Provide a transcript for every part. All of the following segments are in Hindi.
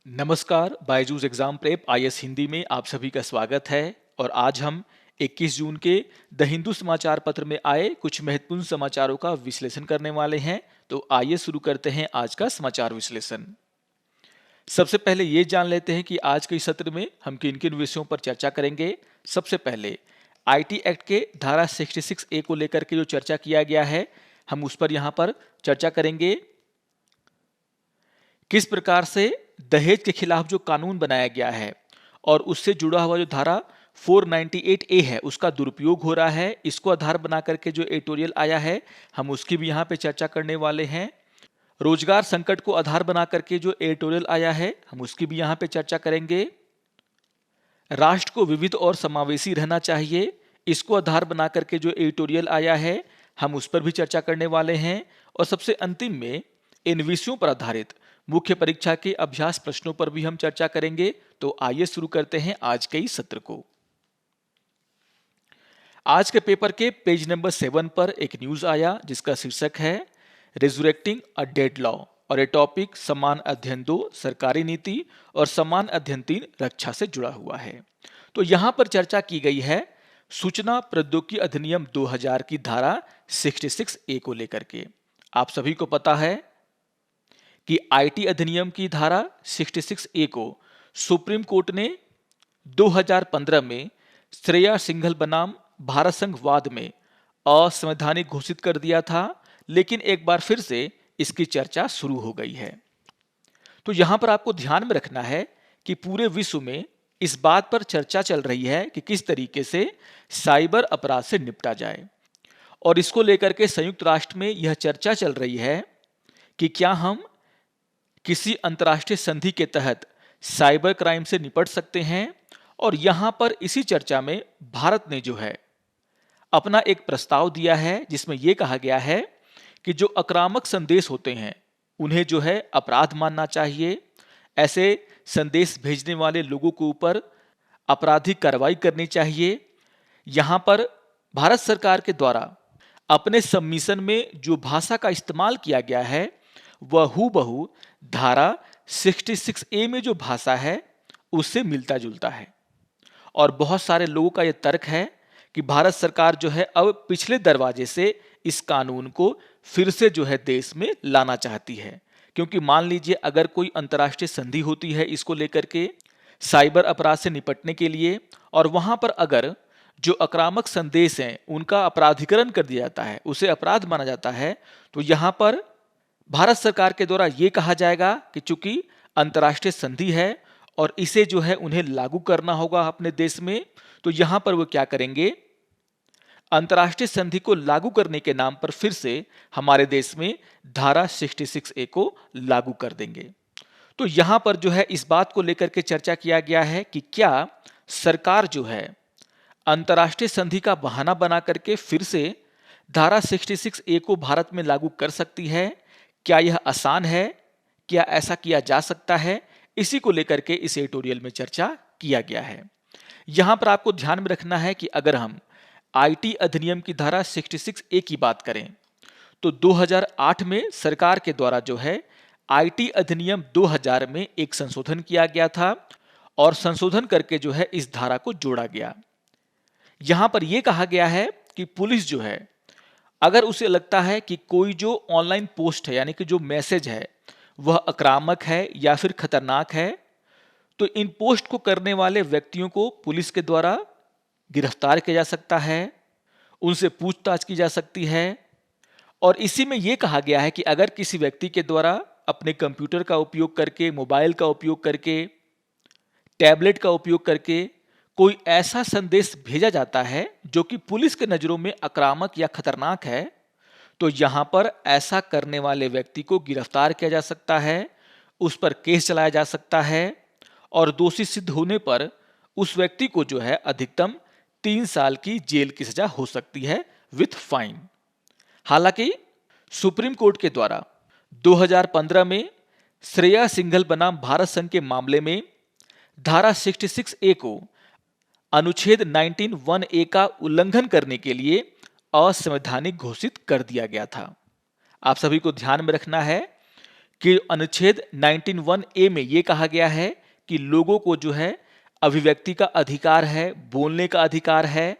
नमस्कार, Byju's exam prep IAS Hindi में आप सभी का स्वागत है। और आज हम 21 जून के द हिंदू समाचार पत्र में आए कुछ महत्वपूर्ण समाचारों का विश्लेषण करने वाले हैं। तो आइए शुरू करते हैं आज का समाचार विश्लेषण। सबसे पहले ये जान लेते हैं कि आज के इस सत्र में हम किन किन विषयों पर चर्चा करेंगे। सबसे पहले आईटी एक्ट के धारा 66 ए को लेकर के जो चर्चा किया गया है, हम उस पर यहाँ पर चर्चा करेंगे। किस प्रकार से दहेज के खिलाफ जो कानून बनाया गया है और उससे जुड़ा हुआ जो धारा 498 ए है उसका दुरुपयोग हो रहा है, इसको आधार बना करके जो एडिटोरियल आया है हम उसकी भी यहाँ पे चर्चा करने वाले हैं। रोजगार संकट को आधार बना करके जो एडिटोरियल आया है हम उसकी भी यहाँ पे चर्चा करेंगे। राष्ट्र को विविध और समावेशी रहना चाहिए, इसको आधार बना करके जो एडिटोरियल आया है हम उस पर भी चर्चा करने वाले हैं। और सबसे अंतिम में इन विषयों पर आधारित मुख्य परीक्षा के अभ्यास प्रश्नों पर भी हम चर्चा करेंगे। तो आइए शुरू करते हैं आज के इस सत्र को। आज के पेपर के पेज नंबर 7 पर एक न्यूज आया जिसका शीर्षक है रिजरेक्टिंग अ डेड लॉ, और ये टॉपिक समान अध्ययन 2 सरकारी नीति और समान अध्ययन 3 रक्षा से जुड़ा हुआ है। तो यहां पर चर्चा की गई है सूचना प्रौद्योगिकी अधिनियम 2000 की धारा 66 ए को लेकर के। आप सभी को पता है कि आईटी अधिनियम की धारा 66 ए को सुप्रीम कोर्ट ने 2015 में श्रेया सिंघल बनाम भारत संघ वाद में असंवैधानिक घोषित कर दिया था, लेकिन एक बार फिर से इसकी चर्चा शुरू हो गई है। तो यहां पर आपको ध्यान में रखना है कि पूरे विश्व में इस बात पर चर्चा चल रही है कि किस तरीके से साइबर अपराध से निपटा जाए, और इसको लेकर के संयुक्त राष्ट्र में यह चर्चा चल रही है कि क्या हम किसी अंतर्राष्ट्रीय संधि के तहत साइबर क्राइम से निपट सकते हैं। और यहां पर इसी चर्चा में भारत ने जो है अपना एक प्रस्ताव दिया है जिसमें यह कहा गया है कि जो आक्रामक संदेश होते हैं उन्हें जो है अपराध मानना चाहिए। ऐसे संदेश भेजने वाले लोगों के ऊपर आपराधिक कार्रवाई करनी चाहिए। यहां पर भारत सरकार के द्वारा अपने सबमिशन में जो भाषा का इस्तेमाल किया गया है वह हूबहू धारा 66 ए में जो भाषा है उससे मिलता जुलता है। और बहुत सारे लोगों का यह तर्क है कि भारत सरकार जो है अब पिछले दरवाजे से इस कानून को फिर से जो है देश में लाना चाहती है, क्योंकि मान लीजिए अगर कोई अंतर्राष्ट्रीय संधि होती है इसको लेकर के साइबर अपराध से निपटने के लिए, और वहां पर अगर जो आक्रामक संदेश हैं उनका अपराधीकरण कर दिया जाता है, उसे अपराध माना जाता है, तो यहां पर भारत सरकार के द्वारा यह कहा जाएगा कि चूंकि अंतर्राष्ट्रीय संधि है और इसे जो है उन्हें लागू करना होगा अपने देश में, तो यहां पर वो क्या करेंगे, अंतर्राष्ट्रीय संधि को लागू करने के नाम पर फिर से हमारे देश में धारा 66 ए को लागू कर देंगे। तो यहां पर जो है इस बात को लेकर के चर्चा किया गया है कि क्या सरकार जो है अंतर्राष्ट्रीय संधि का बहाना बना करके फिर से धारा 66 ए को भारत में लागू कर सकती है। क्या यह आसान है, क्या ऐसा किया जा सकता है, इसी को लेकर के इस एडिटोरियल में चर्चा किया गया है। यहां पर आपको ध्यान में रखना है कि अगर हम आईटी अधिनियम की धारा 66 ए की बात करें तो 2008 में सरकार के द्वारा जो है आईटी अधिनियम 2000 में एक संशोधन किया गया था, और संशोधन करके जो है इस धारा को जोड़ा गया। यहां पर यह कहा गया है कि पुलिस जो है अगर उसे लगता है कि कोई जो ऑनलाइन पोस्ट है यानी कि जो मैसेज है वह आक्रामक है या फिर खतरनाक है, तो इन पोस्ट को करने वाले व्यक्तियों को पुलिस के द्वारा गिरफ्तार किया जा सकता है, उनसे पूछताछ की जा सकती है। और इसी में यह कहा गया है कि अगर किसी व्यक्ति के द्वारा अपने कंप्यूटर का उपयोग करके, मोबाइल का उपयोग करके, टैबलेट का उपयोग करके कोई ऐसा संदेश भेजा जाता है जो कि पुलिस के नजरों में आक्रामक या खतरनाक है, तो यहां पर ऐसा करने वाले व्यक्ति को गिरफ्तार किया जा सकता है, उस पर केस चलाया जा सकता है, और दोषी सिद्ध होने पर उस व्यक्ति को जो है अधिकतम 3 साल की जेल की सजा हो सकती है विथ फाइन। हालांकि सुप्रीम कोर्ट के द्वारा 2015 में श्रेया सिंघल बनाम भारत संघ के मामले में धारा 66 ए को अनुच्छेद 19(1) ए का उल्लंघन करने के लिए असंवैधानिक घोषित कर दिया गया था। आप सभी को ध्यान में रखना है कि अनुच्छेद 19(1)(a) में ये कहा गया है कि लोगों को जो है अभिव्यक्ति का अधिकार है, बोलने का अधिकार है।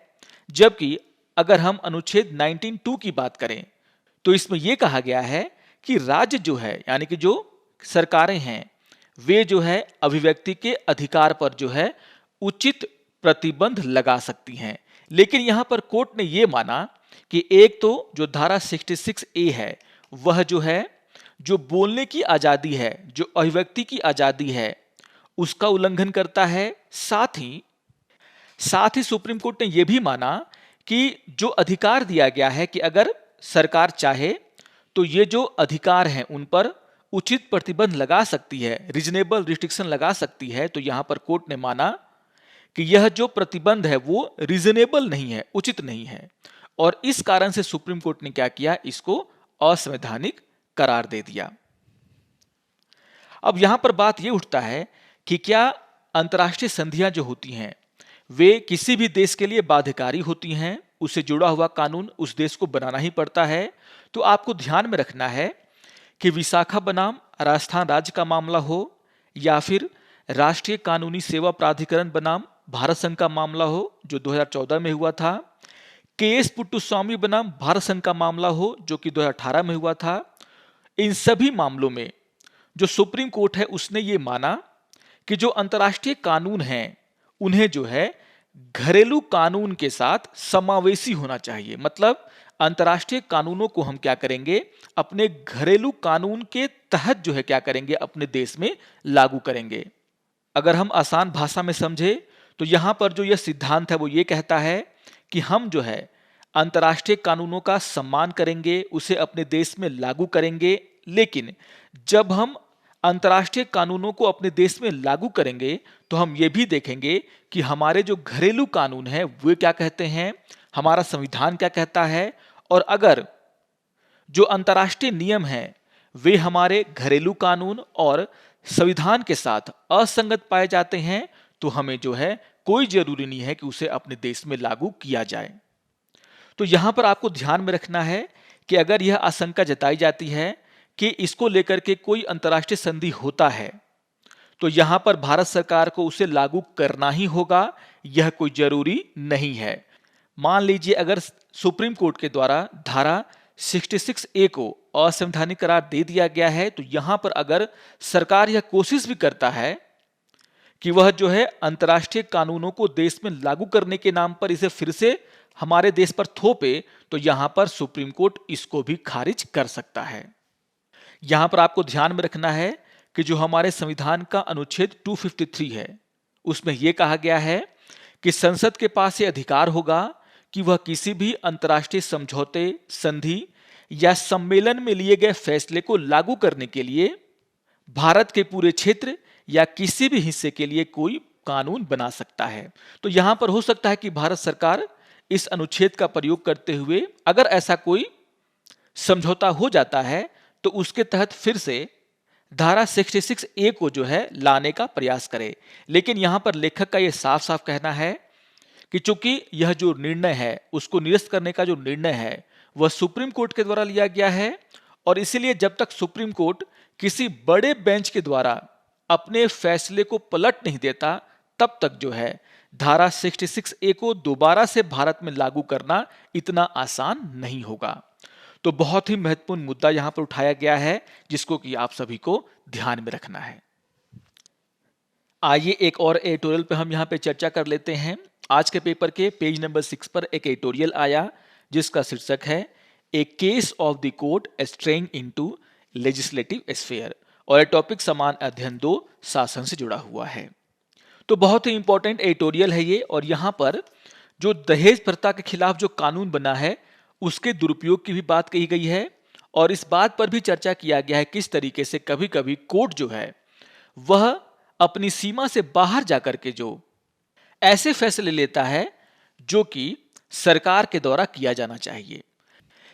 जबकि अगर हम अनुच्छेद 19(2) की बात करें तो इसमें यह कहा गया है कि राज्य जो है यानी कि जो सरकारें हैं वे जो है अभिव्यक्ति के अधिकार पर जो है उचित प्रतिबंध लगा सकती हैं। लेकिन यहां पर कोर्ट ने यह माना कि एक तो जो धारा 66(a) है वह जो है जो बोलने की आजादी है, जो अभिव्यक्ति की आजादी है उसका उल्लंघन करता है। साथ ही सुप्रीम कोर्ट ने यह भी माना कि जो अधिकार दिया गया है कि अगर सरकार चाहे तो ये जो अधिकार हैं उन पर उचित प्रतिबंध लगा सकती है, रीजनेबल रिस्ट्रिक्शन लगा सकती है। तो यहां पर कोर्ट ने माना कि यह जो प्रतिबंध है वो रीजनेबल नहीं है, उचित नहीं है, और इस कारण से सुप्रीम कोर्ट ने क्या किया, इसको असंवैधानिक करार दे दिया। अब यहां पर बात यह उठता है कि क्या अंतर्राष्ट्रीय संधियां जो होती हैं वे किसी भी देश के लिए बाध्यकारी होती हैं, उससे जुड़ा हुआ कानून उस देश को बनाना ही पड़ता है। तो आपको ध्यान में रखना है कि विशाखा बनाम राजस्थान राज्य का मामला हो या फिर राष्ट्रीय कानूनी सेवा प्राधिकरण बनाम भारत संघ का मामला हो जो 2014 में हुआ था, केएस पुट्टुस्वामी बनाम भारत संघ का मामला हो जो कि 2018 में हुआ था, इन सभी मामलों में जो सुप्रीम कोर्ट है उसने ये माना कि जो अंतर्राष्ट्रीय कानून हैं उन्हें जो है घरेलू कानून के साथ समावेशी होना चाहिए। मतलब अंतर्राष्ट्रीय कानूनों को हम क्या करेंगे, अपने घरेलू कानून के तहत जो है क्या करेंगे, अपने देश में लागू करेंगे। अगर हम आसान भाषा में समझे तो यहां पर जो यह सिद्धांत है वो ये कहता है कि हम जो है अंतर्राष्ट्रीय कानूनों का सम्मान करेंगे, उसे अपने देश में लागू करेंगे, लेकिन जब हम अंतर्राष्ट्रीय कानूनों को अपने देश में लागू करेंगे तो हम ये भी देखेंगे कि हमारे जो घरेलू कानून हैं वे क्या कहते हैं, हमारा संविधान क्या कहता है, और अगर जो अंतर्राष्ट्रीय नियम हैं वे हमारे घरेलू कानून और संविधान के साथ असंगत पाए जाते हैं तो हमें जो है कोई जरूरी नहीं है कि उसे अपने देश में लागू किया जाए। तो यहां पर आपको ध्यान में रखना है कि अगर यह आशंका जताई जाती है कि इसको लेकर के कोई अंतर्राष्ट्रीय संधि होता है तो यहां पर भारत सरकार को उसे लागू करना ही होगा, यह कोई जरूरी नहीं है। मान लीजिए अगर सुप्रीम कोर्ट के द्वारा धारा 66(a) को असंवैधानिक करार दे दिया गया है तो यहां पर अगर सरकार यह कोशिश भी करता है कि वह जो है अंतर्राष्ट्रीय कानूनों को देश में लागू करने के नाम पर इसे फिर से हमारे देश पर थोपे तो यहां पर सुप्रीम कोर्ट इसको भी खारिज कर सकता है। यहां पर आपको ध्यान में रखना है कि जो हमारे संविधान का अनुच्छेद 253 है उसमें यह कहा गया है कि संसद के पास यह अधिकार होगा कि वह किसी भी अंतर्राष्ट्रीय समझौते, संधि या सम्मेलन में लिए गए फैसले को लागू करने के लिए भारत के पूरे क्षेत्र या किसी भी हिस्से के लिए कोई कानून बना सकता है। तो यहां पर हो सकता है कि भारत सरकार इस अनुच्छेद का प्रयोग करते हुए अगर ऐसा कोई समझौता हो जाता है तो उसके तहत फिर से धारा 66(a) को जो है लाने का प्रयास करे। लेकिन यहां पर लेखक का यह साफ साफ कहना है कि चूंकि यह जो निर्णय है उसको निरस्त करने का जो निर्णय है वह सुप्रीम कोर्ट के द्वारा लिया गया है और इसीलिए जब तक सुप्रीम कोर्ट किसी बड़े बेंच के द्वारा अपने फैसले को पलट नहीं देता तब तक जो है धारा 66(a) को दोबारा से भारत में लागू करना इतना आसान नहीं होगा। तो बहुत ही महत्वपूर्ण मुद्दा यहां पर उठाया गया है जिसको कि आप सभी को ध्यान में रखना है। आइए एक और एडिटोरियल पे हम यहां पे चर्चा कर लेते हैं। आज के पेपर के पेज नंबर 6 पर एक एडिटोरियल आया जिसका शीर्षक है a case of the court straying into legislative sphere और ये टॉपिक समान अध्ययन 2 शासन से जुड़ा हुआ है। तो बहुत ही इंपॉर्टेंट एडिटोरियल है ये और यहां पर जो दहेज प्रथा के खिलाफ जो कानून बना है उसके दुरुपयोग की भी बात कही गई है और इस बात पर भी चर्चा किया गया है किस तरीके से कभी कभी कोर्ट जो है वह अपनी सीमा से बाहर जाकर के जो ऐसे फैसले लेता है जो कि सरकार के द्वारा किया जाना चाहिए।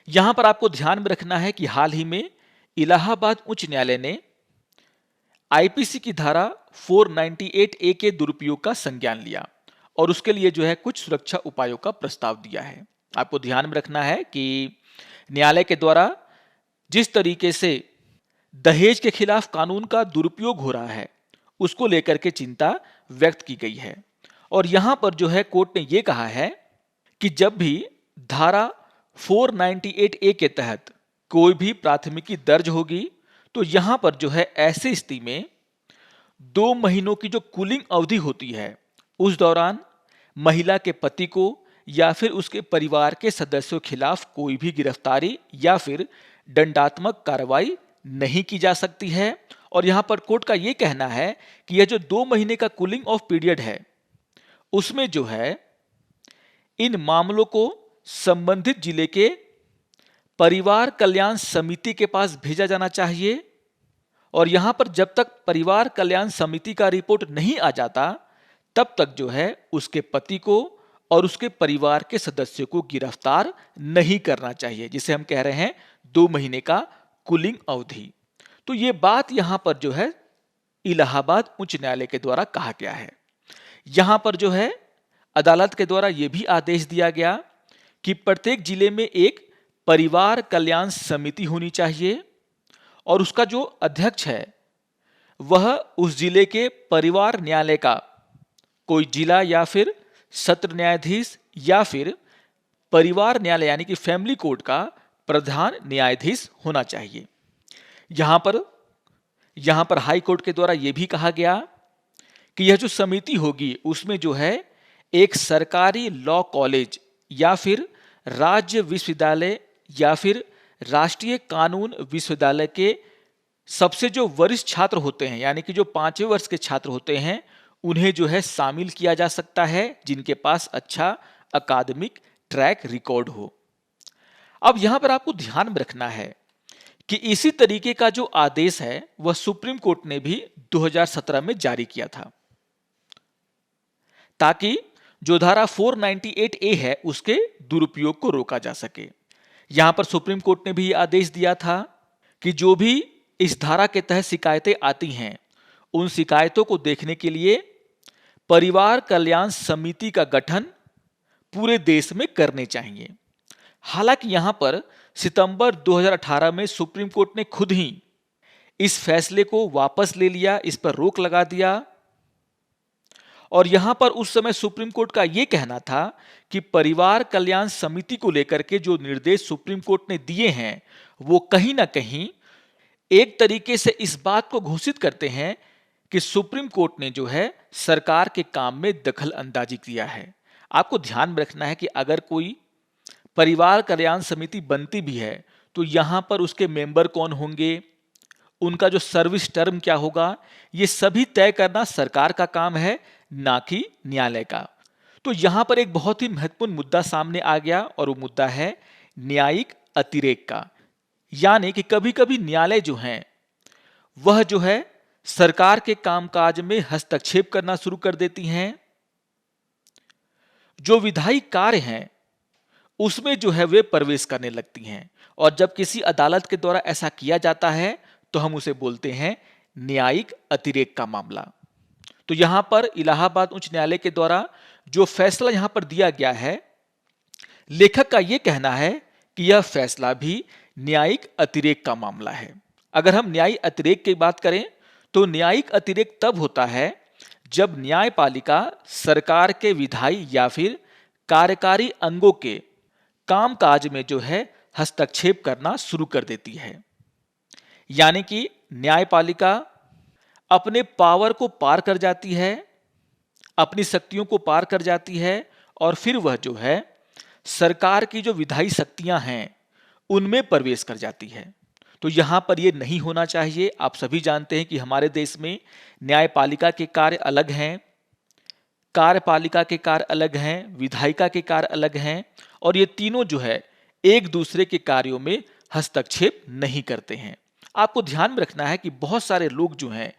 यहां पर आपको ध्यान में रखना है कि हाल ही में इलाहाबाद उच्च न्यायालय ने आईपीसी की धारा 498(a) के दुरुपयोग का संज्ञान लिया और उसके लिए जो है कुछ सुरक्षा उपायों का प्रस्ताव दिया है। आपको ध्यान में रखना है कि न्यायालय के द्वारा जिस तरीके से दहेज के खिलाफ कानून का दुरुपयोग हो रहा है, उसको लेकर के चिंता व्यक्त की गई है। और यहां पर जो है कोर्ट ने यह कहा है कि जब भी धारा 498A के तहत कोई भी प्राथमिकी दर्ज होगी तो यहां पर जो है ऐसी स्थिति में 2 महीनों की जो कूलिंग अवधि होती है उस दौरान महिला के पति को या फिर उसके परिवार के सदस्यों के खिलाफ कोई भी गिरफ्तारी या फिर दंडात्मक कार्रवाई नहीं की जा सकती है। और यहां पर कोर्ट का यह कहना है कि यह जो 2 महीने का कूलिंग ऑफ पीरियड है उसमें जो है इन मामलों को संबंधित जिले के परिवार कल्याण समिति के पास भेजा जाना चाहिए। और यहां पर जब तक परिवार कल्याण समिति का रिपोर्ट नहीं आ जाता तब तक जो है उसके पति को और उसके परिवार के सदस्यों को गिरफ्तार नहीं करना चाहिए, जिसे हम कह रहे हैं 2 महीने का कूलिंग अवधि। तो ये बात यहां पर जो है इलाहाबाद उच्च न्यायालय के द्वारा कहा गया है। यहां पर जो है अदालत के द्वारा यह भी आदेश दिया गया कि प्रत्येक जिले में एक परिवार कल्याण समिति होनी चाहिए और उसका जो अध्यक्ष है वह उस जिले के परिवार न्यायालय का कोई जिला या फिर सत्र न्यायाधीश या फिर परिवार न्यायालय यानी कि फैमिली कोर्ट का प्रधान न्यायाधीश होना चाहिए। यहां पर हाई कोर्ट के द्वारा यह भी कहा गया कि यह जो समिति होगी उसमें जो है एक सरकारी लॉ कॉलेज या फिर राज्य विश्वविद्यालय या फिर राष्ट्रीय कानून विश्वविद्यालय के सबसे जो वरिष्ठ छात्र होते हैं यानी कि जो 5वें वर्ष के छात्र होते हैं उन्हें जो है शामिल किया जा सकता है जिनके पास अच्छा अकादमिक ट्रैक रिकॉर्ड हो। अब यहां पर आपको ध्यान में रखना है कि इसी तरीके का जो आदेश है वह सुप्रीम कोर्ट ने भी 2017 में जारी किया था ताकि जो धारा 498A है उसके दुरुपयोग को रोका जा सके। यहां पर सुप्रीम कोर्ट ने भी आदेश दिया था कि जो भी इस धारा के तहत शिकायतें आती हैं उन शिकायतों को देखने के लिए परिवार कल्याण समिति का गठन पूरे देश में करने चाहिए। हालांकि यहां पर सितंबर 2018 में सुप्रीम कोर्ट ने खुद ही इस फैसले को वापस ले लिया, इस पर रोक लगा दिया। और यहां पर उस समय सुप्रीम कोर्ट का यह कहना था कि परिवार कल्याण समिति को लेकर के जो निर्देश सुप्रीम कोर्ट ने दिए हैं वो कहीं ना कहीं एक तरीके से इस बात को घोषित करते हैं कि सुप्रीम कोर्ट ने जो है सरकार के काम में दखल अंदाजी किया है। आपको ध्यान में रखना है कि अगर कोई परिवार कल्याण समिति बनती भी है तो यहां पर उसके मेंबर कौन होंगे, उनका जो सर्विस टर्म क्या होगा, ये सभी तय करना सरकार का काम है, ना कि न्यायालय का। तो यहां पर एक बहुत ही महत्वपूर्ण मुद्दा सामने आ गया और वो मुद्दा है न्यायिक अतिरेक का। यानी कि कभी कभी न्यायालय जो है वह जो है सरकार के कामकाज में हस्तक्षेप करना शुरू कर देती हैं। जो विधायी कार्य हैं उसमें जो है वे प्रवेश करने लगती हैं और जब किसी अदालत के द्वारा ऐसा किया जाता है तो हम उसे बोलते हैं न्यायिक अतिरेक का मामला। तो यहां पर इलाहाबाद उच्च न्यायालय के द्वारा जो फैसला यहां पर दिया गया है, लेखक का यह कहना है कि यह फैसला भी न्यायिक अतिरेक का मामला है। अगर हम न्यायिक अतिरेक की बात करें तो न्यायिक अतिरेक तब होता है जब न्यायपालिका सरकार के विधायी या फिर कार्यकारी अंगों के कामकाज में जो है हस्तक्षेप करना शुरू कर देती है। यानी कि न्यायपालिका अपने पावर को पार कर जाती है, अपनी शक्तियों को पार कर जाती है और फिर वह जो है सरकार की जो विधायी शक्तियां हैं उनमें प्रवेश कर जाती है। तो यहां पर यह नहीं होना चाहिए। आप सभी जानते हैं कि हमारे देश में न्यायपालिका के कार्य अलग हैं, कार्यपालिका के कार्य अलग हैं, विधायिका के कार्य अलग हैं और ये तीनों जो है एक दूसरे के कार्यों में हस्तक्षेप नहीं करते हैं। आपको ध्यान में रखना है कि बहुत सारे लोग जो हैं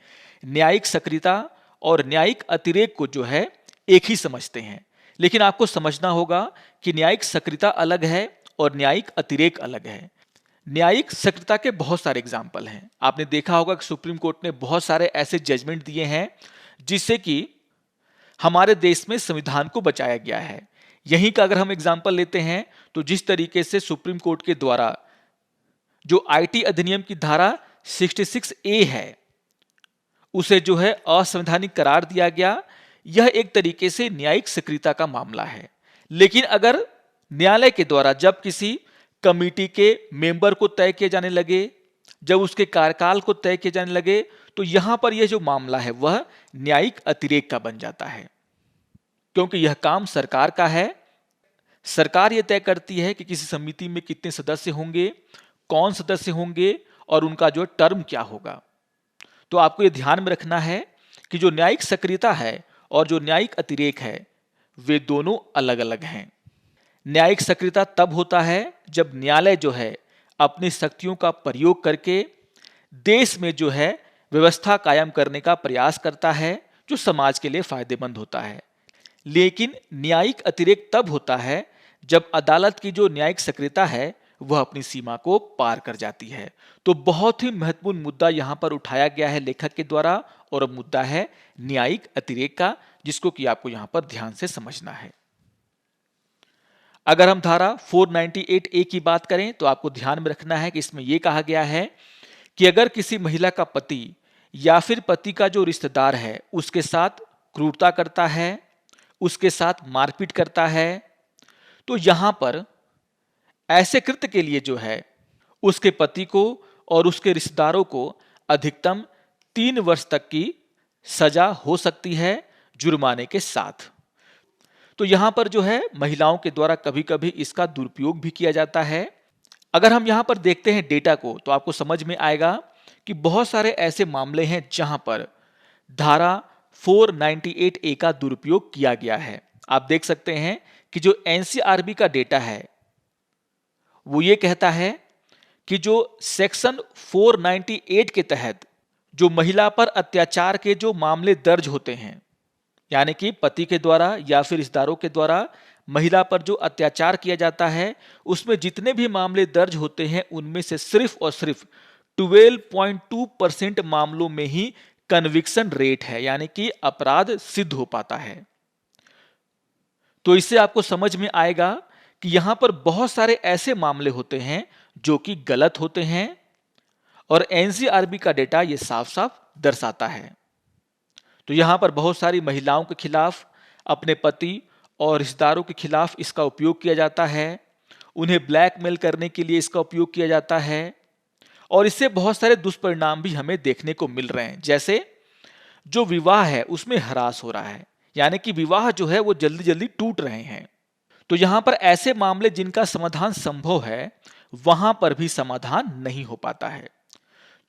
न्यायिक सक्रियता और न्यायिक अतिरेक को जो है एक ही समझते हैं, लेकिन आपको समझना होगा कि न्यायिक सक्रियता अलग है और न्यायिक अतिरेक अलग है। न्यायिक सक्रियता के बहुत सारे एग्जाम्पल हैं। आपने देखा होगा कि सुप्रीम कोर्ट ने बहुत सारे ऐसे जजमेंट दिए हैं जिससे कि हमारे देश में संविधान को बचाया गया है। यहीं का अगर हम एग्जाम्पल लेते हैं तो जिस तरीके से सुप्रीम कोर्ट के द्वारा जो आईटी अधिनियम की धारा 66A है उसे जो है असंवैधानिक करार दिया गया। यह एक तरीके से न्यायिक सक्रियता का मामला है। लेकिन अगर न्यायालय के द्वारा जब किसी कमेटी के मेंबर को तय किए जाने लगे, जब उसके कार्यकाल को तय किए जाने लगे, तो यहां पर यह जो मामला है वह न्यायिक अतिरेक का बन जाता है, क्योंकि यह काम सरकार का है। सरकार यह तय करती है कि किसी समिति में कितने सदस्य होंगे, कौन सदस्य होंगे और उनका जो टर्म क्या होगा। तो आपको यह ध्यान में रखना है कि जो न्यायिक सक्रियता है और जो न्यायिक अतिरेक है वे दोनों अलग अलग हैं। न्यायिक सक्रियता तब होता है जब न्यायालय जो है अपनी शक्तियों का प्रयोग करके देश में जो है व्यवस्था कायम करने का प्रयास करता है जो समाज के लिए फायदेमंद होता है। लेकिन न्यायिक अतिरेक तब होता है जब अदालत की जो न्यायिक सक्रियता है वह अपनी सीमा को पार कर जाती है। तो बहुत ही महत्वपूर्ण मुद्दा यहां पर उठाया गया है लेखक के द्वारा, और अब मुद्दा है न्यायिक अतिरेक का, जिसको कि आपको यहां पर ध्यान से समझना है। अगर हम धारा 498A की बात करें तो आपको ध्यान में रखना है कि इसमें यह कहा गया है कि अगर किसी महिला का पति या फिर पति का जो रिश्तेदार है उसके साथ क्रूरता करता है, उसके साथ मारपीट करता है, तो यहां पर ऐसे कृत्य के लिए जो है उसके पति को और उसके रिश्तेदारों को अधिकतम 3 वर्ष तक की सजा हो सकती है जुर्माने के साथ। तो यहां पर जो है महिलाओं के द्वारा कभी कभी इसका दुरुपयोग भी किया जाता है। अगर हम यहां पर देखते हैं डेटा को तो आपको समझ में आएगा कि बहुत सारे ऐसे मामले हैं जहां पर धारा 498A का दुरुपयोग किया गया है। आप देख सकते हैं कि जो एनसीआरबी का डेटा है वो ये कहता है कि जो सेक्शन 498 के तहत जो महिला पर अत्याचार के जो मामले दर्ज होते हैं, यानी कि पति के द्वारा या फिर रिश्तेदारों के द्वारा महिला पर जो अत्याचार किया जाता है, उसमें जितने भी मामले दर्ज होते हैं उनमें से सिर्फ और सिर्फ 12.2% मामलों में ही कन्विक्शन रेट है, यानी कि अपराध सिद्ध हो पाता है। तो इससे आपको समझ में आएगा कि यहां पर बहुत सारे ऐसे मामले होते हैं जो कि गलत होते हैं, और एनसीआरबी का डेटा यह साफ साफ दर्शाता है। तो यहां पर बहुत सारी महिलाओं के खिलाफ, अपने पति और रिश्तेदारों के खिलाफ इसका उपयोग किया जाता है, उन्हें ब्लैकमेल करने के लिए इसका उपयोग किया जाता है, और इससे बहुत सारे दुष्परिणाम भी हमें देखने को मिल रहे हैं। जैसे जो विवाह है उसमें ह्रास हो रहा है, यानी कि विवाह जो है वो जल्दी जल्दी टूट रहे हैं। तो यहां पर ऐसे मामले जिनका समाधान संभव है वहां पर भी समाधान नहीं हो पाता है।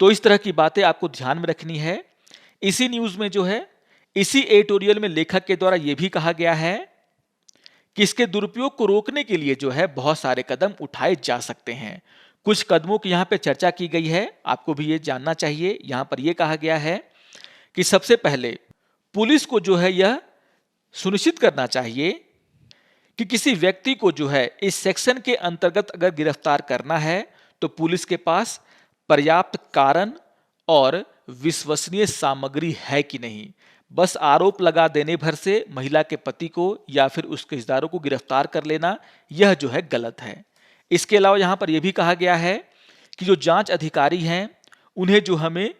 तो इस तरह की बातें आपको ध्यान में रखनी है। इसी न्यूज में जो है, इसी एडिटोरियल में लेखक के द्वारा यह भी कहा गया है कि इसके दुरुपयोग को रोकने के लिए जो है बहुत सारे कदम उठाए जा सकते हैं। कुछ कदमों की यहां पे चर्चा की गई है, आपको भी ये जानना चाहिए। यहां पर यह कहा गया है कि सबसे पहले पुलिस को जो है यह सुनिश्चित करना चाहिए कि किसी व्यक्ति को जो है इस सेक्शन के अंतर्गत अगर गिरफ्तार करना है तो पुलिस के पास पर्याप्त कारण और विश्वसनीय सामग्री है कि नहीं। बस आरोप लगा देने भर से महिला के पति को या फिर उसके रिश्तेदारों को गिरफ्तार कर लेना, यह जो है गलत है। इसके अलावा यहां पर यह भी कहा गया है कि जो जांच अधिकारी हैं उन्हें जो हमें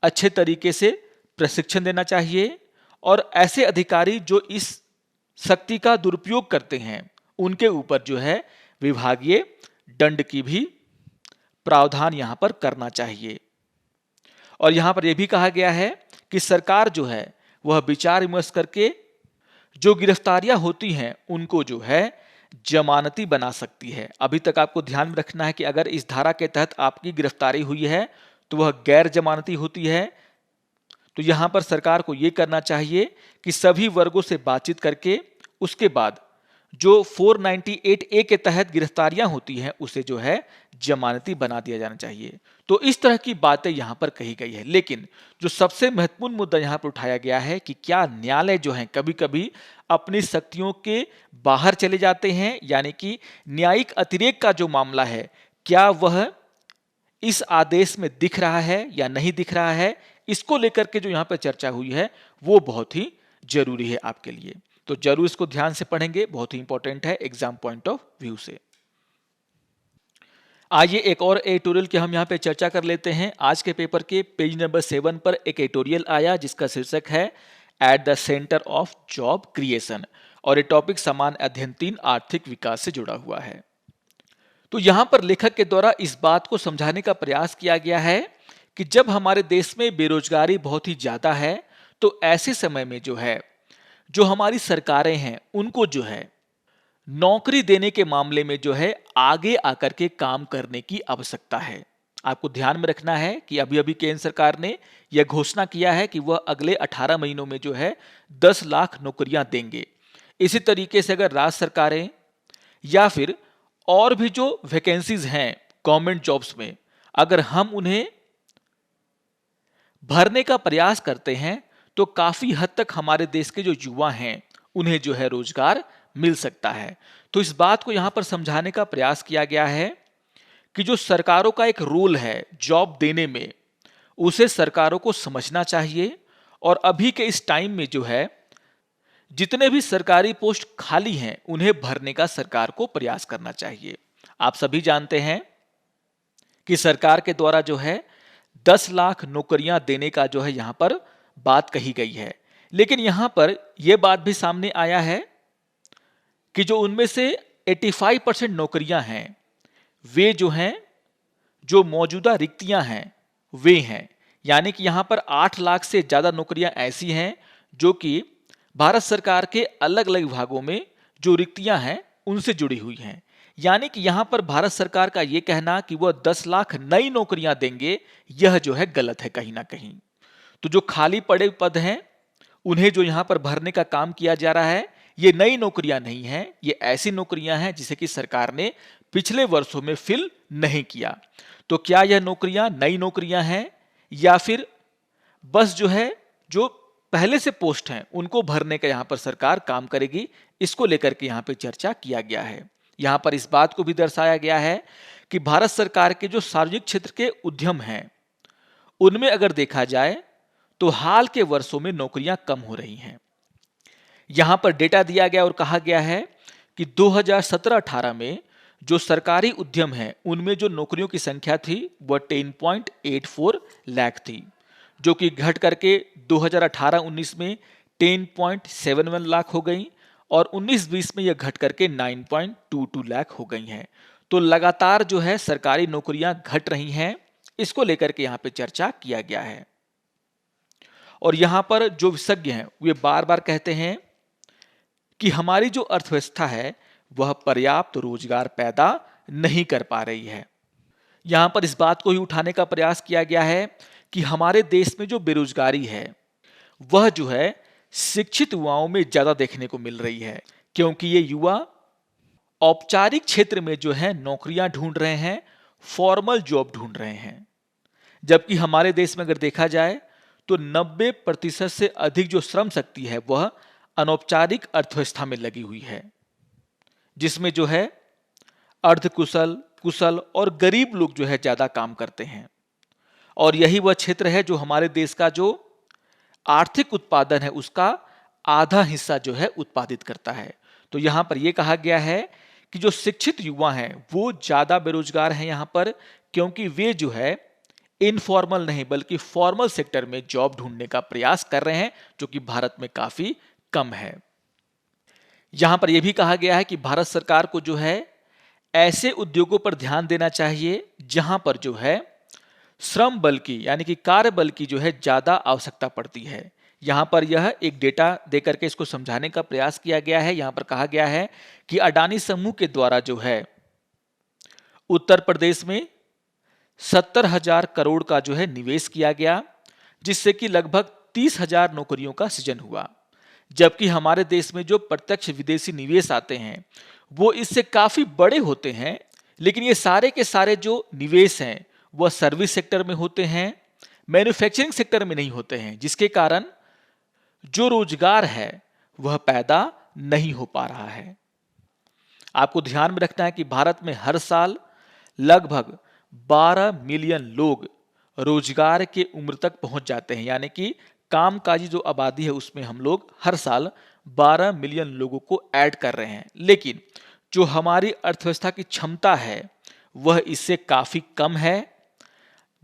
अच्छे तरीके से प्रशिक्षण देना चाहिए, और ऐसे अधिकारी जो इस शक्ति का दुरुपयोग करते हैं उनके ऊपर जो है विभागीय दंड की भी प्रावधान यहां पर करना चाहिए। और यहां पर यह भी कहा गया है कि सरकार जो है वह विचार विमर्श करके जो गिरफ्तारियां होती हैं उनको जो है जमानती बना सकती है। अभी तक आपको ध्यान में रखना है कि अगर इस धारा के तहत आपकी गिरफ्तारी हुई है तो वह गैर जमानती होती है। तो यहां पर सरकार को यह करना चाहिए कि सभी वर्गों से बातचीत करके उसके बाद जो 498A के तहत गिरफ्तारियां होती हैं उसे जो है जमानती बना दिया जाना चाहिए। तो इस तरह की बातें यहां पर कही गई है। लेकिन जो सबसे महत्वपूर्ण मुद्दा यहां पर उठाया गया है कि क्या न्यायालय जो है कभी कभी अपनी शक्तियों के बाहर चले जाते हैं, यानी कि न्यायिक अतिरेक का जो मामला है क्या वह इस आदेश में दिख रहा है या नहीं दिख रहा है, इसको लेकर के जो यहां पर चर्चा हुई है वो बहुत ही जरूरी है आपके लिए। तो जरूर इसको ध्यान से पढ़ेंगे, बहुत ही इंपॉर्टेंट है एग्जाम पॉइंट ऑफ व्यू से। आइए एक और एडिटोरियल की हम यहाँ पे चर्चा कर लेते हैं। आज के पेपर के पेज नंबर 7 पर एक एडिटोरियल आया जिसका शीर्षक है at the centre of job creation, और ये टॉपिक समान अध्ययन 3 आर्थिक विकास से जुड़ा हुआ है। तो यहाँ पर लेखक के द्वारा इस बात को समझाने का प्रयास किया गया है कि जब हमारे देश में बेरोजगारी बहुत ही ज्यादा है, तो ऐसे समय में जो है, जो हमारी सरकारें हैं उनको जो है नौकरी देने के मामले में जो है आगे आकर के काम करने की आवश्यकता है। आपको ध्यान में रखना है कि अभी अभी केंद्र सरकार ने यह घोषणा किया है कि वह अगले 18 महीनों में जो है 10 लाख नौकरियां देंगे। इसी तरीके से अगर राज्य सरकारें या फिर और भी जो वैकेंसीज हैं गवर्नमेंट जॉब्स में, अगर हम उन्हें भरने का प्रयास करते हैं तो काफी हद तक हमारे देश के जो युवा हैं उन्हें जो है रोजगार मिल सकता है। तो इस बात को यहां पर समझाने का प्रयास किया गया है कि जो सरकारों का एक रोल है जॉब देने में, उसे सरकारों को समझना चाहिए। और अभी के इस टाइम में जो है जितने भी सरकारी पोस्ट खाली हैं उन्हें भरने का सरकार को प्रयास करना चाहिए। आप सभी जानते हैं कि सरकार के द्वारा जो है 10 लाख नौकरियां देने का जो है यहां पर बात कही गई है, लेकिन यहां पर यह बात भी सामने आया है कि जो उनमें से 85% नौकरियां हैं वे जो हैं, जो मौजूदा रिक्तियां हैं वे हैं। यानी कि यहां पर 8 लाख से ज्यादा नौकरियां ऐसी हैं जो कि भारत सरकार के अलग अलग विभागों में जो रिक्तियां हैं उनसे जुड़ी हुई हैं। यानी कि यहां पर भारत सरकार का यह कहना कि वह 10 लाख नई नौकरियां देंगे, यह जो है गलत है कहीं ना कहीं। तो जो खाली पड़े पद हैं उन्हें जो यहां पर भरने का काम किया जा रहा है, ये नई नौकरियां नहीं हैं, ये ऐसी नौकरियां हैं जिसे कि सरकार ने पिछले वर्षों में फिल नहीं किया। तो क्या यह नौकरियां नई नौकरियां हैं या फिर बस जो है जो पहले से पोस्ट हैं उनको भरने का यहां पर सरकार काम करेगी, इसको लेकर के यहां पे चर्चा किया गया है। यहां पर इस बात को भी दर्शाया गया है कि भारत सरकार के जो सार्वजनिक क्षेत्र के उद्यम हैं उनमें अगर देखा जाए तो हाल के वर्षों में नौकरियां कम हो रही हैं। यहां पर डेटा दिया गया और कहा गया है कि 2017-18 में जो सरकारी उद्यम हैं उनमें जो नौकरियों की संख्या थी वह 10.84 लाख थी, जो कि घट करके 2018-19 में 10.71 लाख हो गई और 19-20 में यह घट करके 9.22 लाख हो गई हैं। तो लगातार जो है सरकारी नौकरियां घट रही हैं, इसको लेकर के यहां पे चर्चा किया गया है। और यहां पर जो विशेषज्ञ हैं वे बार बार कहते हैं कि हमारी जो अर्थव्यवस्था है वह पर्याप्त रोजगार पैदा नहीं कर पा रही है। यहां पर इस बात को ही उठाने का प्रयास किया गया है कि हमारे देश में जो बेरोजगारी है वह जो है शिक्षित युवाओं में ज्यादा देखने को मिल रही है, क्योंकि ये युवा औपचारिक क्षेत्र में जो है नौकरियां ढूंढ रहे हैं, फॉर्मल जॉब ढूंढ रहे हैं। जबकि हमारे देश में अगर देखा जाए तो 90% से अधिक जो श्रम शक्ति है वह अनौपचारिक अर्थव्यवस्था में लगी हुई है, जिसमें जो है अर्धकुशल, कुशल और गरीब लोग जो है ज्यादा काम करते हैं। और यही वह क्षेत्र है जो हमारे देश का जो आर्थिक उत्पादन है उसका आधा हिस्सा जो है उत्पादित करता है। तो यहां पर यह कहा गया है कि जो शिक्षित युवा हैं वो ज्यादा बेरोजगार हैं यहां पर, क्योंकि वे जो है इनफॉर्मल नहीं बल्कि फॉर्मल सेक्टर में जॉब ढूंढने का प्रयास कर रहे हैं, जो कि भारत में काफी कम है। यहां पर यह भी कहा गया है कि भारत सरकार को जो है ऐसे उद्योगों पर ध्यान देना चाहिए जहां पर जो है श्रम बल की यानी कि कार्य बल की जो है ज्यादा आवश्यकता पड़ती है। यहां पर यह एक डेटा देकर के इसको समझाने का प्रयास किया गया है। यहां पर कहा गया है कि अडानी समूह के द्वारा जो है उत्तर प्रदेश में 70,000 करोड़ का जो है निवेश किया गया, जिससे कि लगभग 30,000 नौकरियों का सृजन हुआ। जबकि हमारे देश में जो प्रत्यक्ष विदेशी निवेश आते हैं वो इससे काफी बड़े होते हैं, लेकिन ये सारे के सारे जो निवेश हैं वह सर्विस सेक्टर में होते हैं, मैन्युफैक्चरिंग सेक्टर में नहीं होते हैं, जिसके कारण जो रोजगार है वह पैदा नहीं हो पा रहा है। आपको ध्यान में रखना है कि भारत में हर साल लगभग 12 मिलियन लोग रोजगार के उम्र तक पहुंच जाते हैं, यानी कि कामकाजी जो आबादी है उसमें हम लोग हर साल 12 मिलियन लोगों को ऐड कर रहे हैं। लेकिन जो हमारी अर्थव्यवस्था की क्षमता है वह इससे काफी कम है,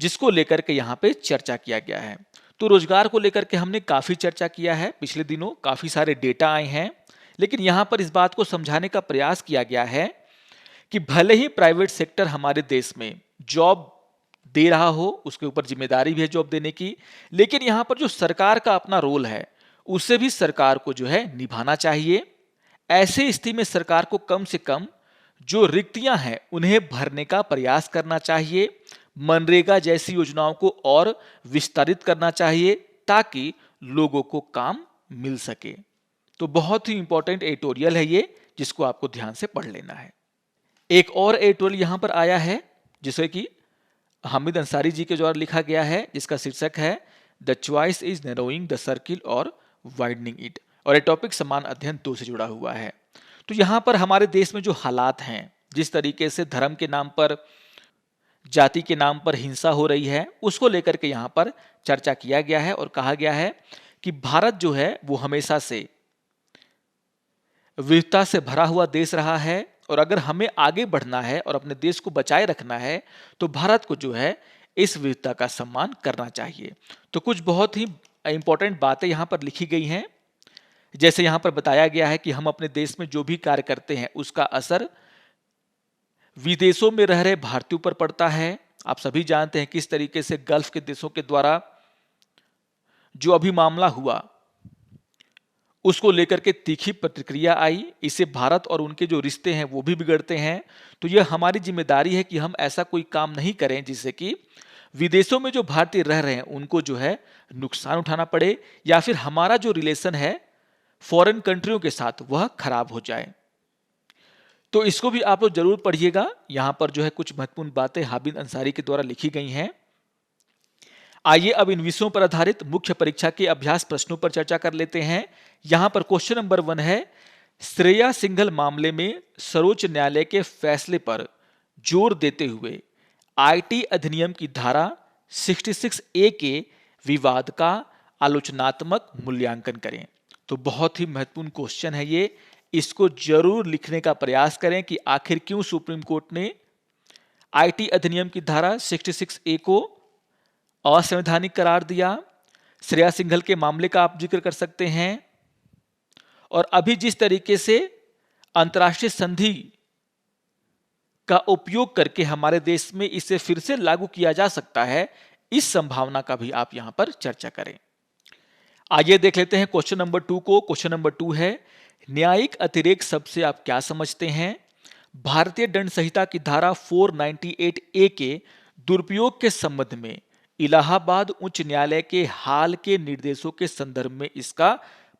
जिसको लेकर के यहाँ पे चर्चा किया गया है। तो रोजगार को लेकर के हमने काफी चर्चा किया है, पिछले दिनों काफी सारे डेटा आए हैं, लेकिन यहाँ पर इस बात को समझाने का प्रयास किया गया है कि भले ही प्राइवेट सेक्टर हमारे देश में जॉब दे रहा हो, उसके ऊपर जिम्मेदारी भी है जॉब देने की, लेकिन यहाँ पर जो सरकार का अपना रोल है उसे भी सरकार को जो है निभाना चाहिए। ऐसे स्थिति में सरकार को कम से कम जो रिक्तियां हैं उन्हें भरने का प्रयास करना चाहिए। मनरेगा जैसी योजनाओं को और विस्तारित करना चाहिए ताकि लोगों को काम मिल सके। तो बहुत ही इंपॉर्टेंट एडिटोरियल है ये, जिसको आपको ध्यान से पढ़ लेना है। एक और एडिटोरियल यहां पर आया है जिसे कि हामिद अंसारी जी के द्वारा लिखा गया है, जिसका शीर्षक है the choice is narrowing the circle और वाइडनिंग इट, और ये टॉपिक समान अध्ययन 2 से जुड़ा हुआ है। तो यहां पर हमारे देश में जो हालात हैं, जिस तरीके से धर्म के नाम पर, जाति के नाम पर हिंसा हो रही है, उसको लेकर के यहां पर चर्चा किया गया है और कहा गया है कि भारत जो है वो हमेशा से विविधता से भरा हुआ देश रहा है, और अगर हमें आगे बढ़ना है और अपने देश को बचाए रखना है तो भारत को जो है इस विविधता का सम्मान करना चाहिए। तो कुछ बहुत ही इंपॉर्टेंट बातें यहां पर लिखी गई हैं, जैसे यहां पर बताया गया है कि हम अपने देश में जो भी कार्य करते हैं उसका असर विदेशों में रह रहे भारतीयों पर पड़ता है। आप सभी जानते हैं किस तरीके से गल्फ के देशों के द्वारा जो अभी मामला हुआ उसको लेकर के तीखी प्रतिक्रिया आई, इससे भारत और उनके जो रिश्ते हैं वो भी बिगड़ते हैं। तो यह हमारी जिम्मेदारी है कि हम ऐसा कोई काम नहीं करें जिससे कि विदेशों में जो भारतीय रह रहे हैं उनको जो है नुकसान उठाना पड़े, या फिर हमारा जो रिलेशन है फॉरेन कंट्रियों के साथ वह खराब हो जाए। तो इसको भी आप लोग जरूर पढ़िएगा। यहां पर जो है कुछ महत्वपूर्ण बातें हामिद अंसारी के द्वारा लिखी गई हैं। आइए अब इन विषयों पर आधारित मुख्य परीक्षा के अभ्यास प्रश्नों पर चर्चा कर लेते हैं। यहां पर क्वेश्चन नंबर 1 है, श्रेया सिंघल मामले में सर्वोच्च न्यायालय के फैसले पर जोर देते हुए आईटी अधिनियम की धारा 66A के विवाद का आलोचनात्मक मूल्यांकन करें। तो बहुत ही महत्वपूर्ण क्वेश्चन है ये, इसको जरूर लिखने का प्रयास करें कि आखिर क्यों सुप्रीम कोर्ट ने आईटी अधिनियम की धारा 66A को असंवैधानिक करार दिया। श्रेया सिंघल के मामले का आप जिक्र कर सकते हैं, और अभी जिस तरीके से अंतर्राष्ट्रीय संधि का उपयोग करके हमारे देश में इसे फिर से लागू किया जा सकता है, इस संभावना का भी आप यहां पर चर्चा करें। आइए देख लेते हैं क्वेश्चन नंबर 2 को। क्वेश्चन नंबर 2 है, न्यायिक अतिरेक शब्द से आप क्या समझते हैं? भारतीय दंड संहिता की धारा 498A के दुरुपयोग के संबंध में इलाहाबाद उच्च न्यायालय के हाल के निर्देशों के संदर्भ में इसका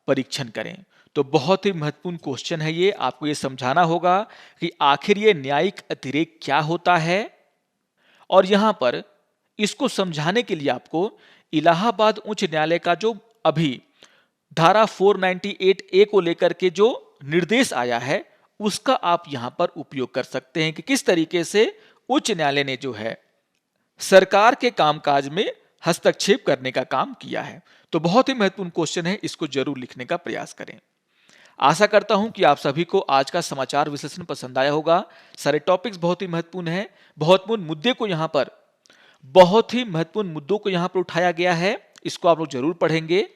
परीक्षण करें। तो बहुत ही महत्वपूर्ण क्वेश्चन है ये, आपको ये समझाना होगा कि आखिर ये न्यायिक अतिरेक क्या होता है, और यहां पर इसको समझाने के लिए आपको इलाहाबाद उच्च न्यायालय का जो अभी धारा 498A को लेकर के जो निर्देश आया है उसका आप यहां पर उपयोग कर सकते हैं कि किस तरीके से उच्च न्यायालय ने जो है सरकार के कामकाज में हस्तक्षेप करने का काम किया है। तो बहुत ही महत्वपूर्ण क्वेश्चन है, इसको जरूर लिखने का प्रयास करें। आशा करता हूं कि आप सभी को आज का समाचार विश्लेषण पसंद आया होगा। सारे टॉपिक्स बहुत ही महत्वपूर्ण हैं, महत्वपूर्ण मुद्दे को यहां पर बहुत ही महत्वपूर्ण मुद्दों को यहां पर उठाया गया है, इसको आप लोग जरूर पढ़ेंगे।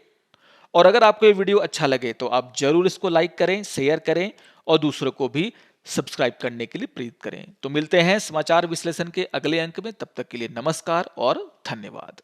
और अगर आपको ये वीडियो अच्छा लगे तो आप जरूर इसको लाइक करें, शेयर करें और दूसरों को भी सब्सक्राइब करने के लिए प्रेरित करें। तो मिलते हैं समाचार विश्लेषण के अगले अंक में, तब तक के लिए नमस्कार और धन्यवाद।